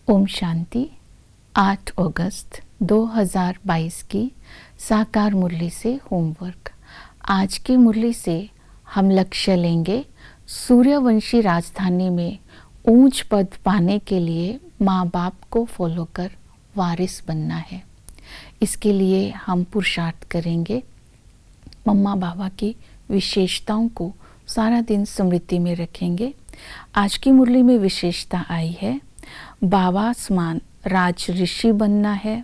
ओम शांति। 8 अगस्त 2022 की साकार मुरली से होमवर्क। आज की मुरली से हम लक्ष्य लेंगे सूर्यवंशी राजधानी में ऊंच पद पाने के लिए माँ बाप को फॉलो कर वारिस बनना है। इसके लिए हम पुरुषार्थ करेंगे। मम्मा बाबा की विशेषताओं को सारा दिन स्मृति में रखेंगे। आज की मुरली में विशेषता आई है बाबा समान राज ऋषि बनना है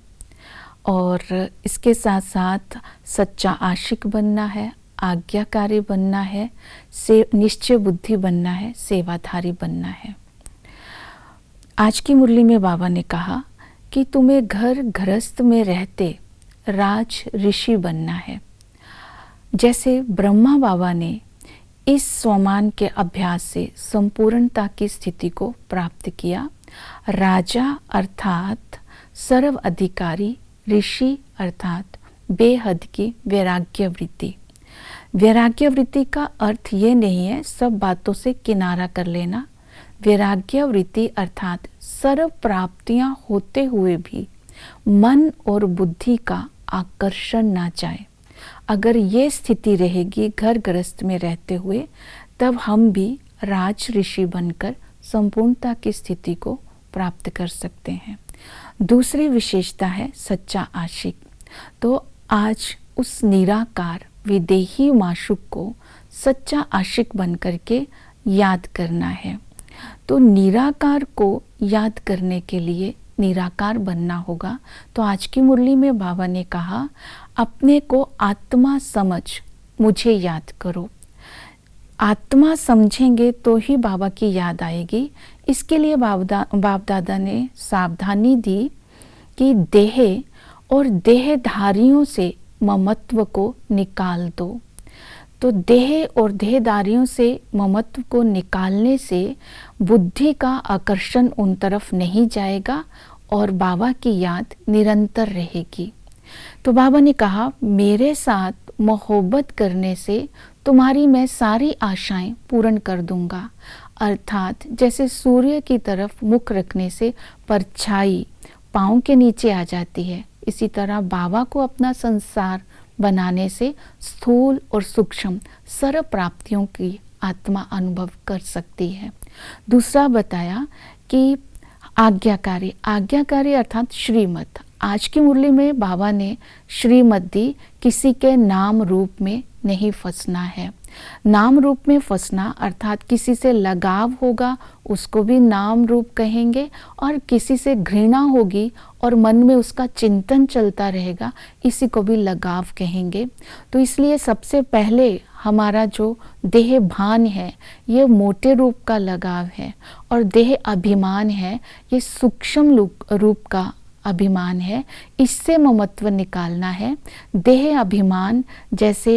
और इसके साथ साथ सच्चा आशिक बनना है, आज्ञाकारी बनना है, निश्चय बुद्धि बनना है, सेवाधारी बनना है। आज की मुरली में बाबा ने कहा कि तुम्हें घर गृहस्थ में रहते राज ऋषि बनना है। जैसे ब्रह्मा बाबा ने इस स्वमान के अभ्यास से संपूर्णता की स्थिति को प्राप्त किया। राजा अर्थात सर्व अधिकारी, ऋषि अर्थात बेहद की वैराग्य वृत्ति। वैराग्य वृत्ति का अर्थ ये नहीं है सब बातों से किनारा कर लेना। वैराग्य वृत्ति अर्थात सर्व प्राप्तियां होते हुए भी मन और बुद्धि का आकर्षण ना जाए। अगर ये स्थिति रहेगी घर गृहस्थ में रहते हुए, तब हम भी राज ऋषि बनकर संपूर्णता की स्थिति को प्राप्त कर सकते हैं। दूसरी विशेषता है सच्चा आशिक। तो आज उस निराकार विदेही माशूक को सच्चा आशिक बन करके याद करना है। तो निराकार को याद करने के लिए निराकार बनना होगा। तो आज की मुरली में बाबा ने कहा अपने को आत्मा समझ मुझे याद करो। आत्मा समझेंगे तो ही बाबा की याद आएगी। इसके लिए बाप दादा ने सावधानी दी कि देह और देहधारियों से ममत्व को निकाल दो। तो देह और देहधारियों से ममत्व को निकालने से बुद्धि का आकर्षण उन तरफ नहीं जाएगा और बाबा की याद निरंतर रहेगी। तो बाबा ने कहा मेरे साथ मोहब्बत करने से तुम्हारी मैं सारी आशाएं पूर्ण कर दूंगा। अर्थात जैसे सूर्य की तरफ मुख रखने से परछाई पाँव के नीचे आ जाती है, इसी तरह बाबा को अपना संसार बनाने से स्थूल और सूक्ष्म सर्व प्राप्तियों की आत्मा अनुभव कर सकती है। दूसरा बताया कि आज्ञाकारी अर्थात श्रीमत। आज की मुरली में बाबा ने श्रीमत दी, किसी के नाम रूप में नहीं फंसना है। नाम रूप में फंसना अर्थात किसी से लगाव होगा उसको भी नाम रूप कहेंगे, और किसी से घृणा होगी और मन में उसका चिंतन चलता रहेगा, इसी को भी लगाव कहेंगे। तो इसलिए सबसे पहले हमारा जो देह भान है ये मोटे रूप का लगाव है, और देह अभिमान है ये सूक्ष्म रूप का अभिमान है। इससे ममत्व निकालना है। देह अभिमान जैसे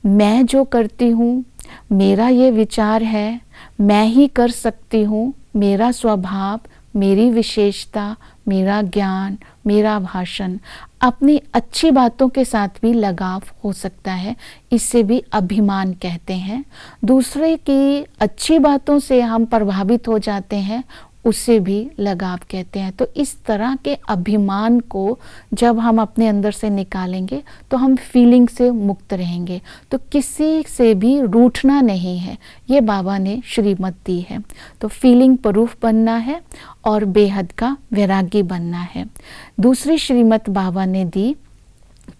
मैं जो करती हूँ, मेरा ये विचार है, मैं ही कर सकती हूँ, मेरा स्वभाव, मेरी विशेषता, मेरा ज्ञान, मेरा भाषण, अपनी अच्छी बातों के साथ भी लगाव हो सकता है, इससे भी अभिमान कहते हैं। दूसरे की अच्छी बातों से हम प्रभावित हो जाते हैं, उसे भी लगाव कहते हैं। तो इस तरह के अभिमान को जब हम अपने अंदर से निकालेंगे तो हम फीलिंग से मुक्त रहेंगे। तो किसी से भी रूठना नहीं है, ये बाबा ने श्रीमत दी है। तो फीलिंग प्रूफ बनना है और बेहद का वैरागी बनना है। दूसरी श्रीमत बाबा ने दी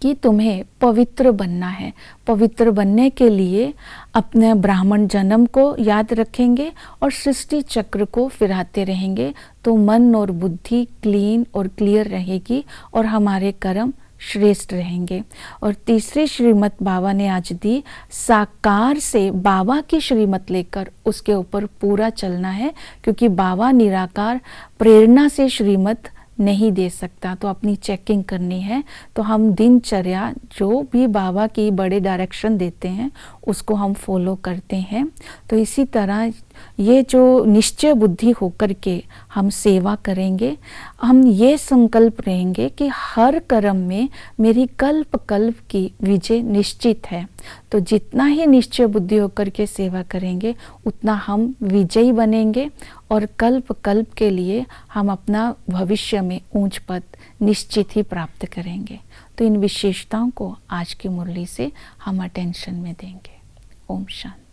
कि तुम्हें पवित्र बनना है। पवित्र बनने के लिए अपने ब्राह्मण जन्म को याद रखेंगे और सृष्टि चक्र को फिराते रहेंगे, तो मन और बुद्धि क्लीन और क्लियर रहेगी और हमारे कर्म श्रेष्ठ रहेंगे। और तीसरी श्रीमत बाबा ने आज दी, साकार से बाबा की श्रीमत लेकर उसके ऊपर पूरा चलना है, क्योंकि बाबा निराकार प्रेरणा से श्रीमत नहीं दे सकता। तो अपनी चेकिंग करनी है। तो हम दिनचर्या जो भी बाबा की बड़े डायरेक्शन देते हैं उसको हम फॉलो करते हैं। तो इसी तरह ये जो निश्चय बुद्धि होकर के हम सेवा करेंगे, हम ये संकल्प रहेंगे कि हर कर्म में मेरी कल्प कल्प की विजय निश्चित है। तो जितना ही निश्चय बुद्धि होकर के सेवा करेंगे उतना हम विजयी बनेंगे और कल्प कल्प के लिए हम अपना भविष्य में ऊंच पद निश्चित ही प्राप्त करेंगे। तो इन विशेषताओं को आज की मुरली से हम अटेंशन में देंगे। ओम शांति।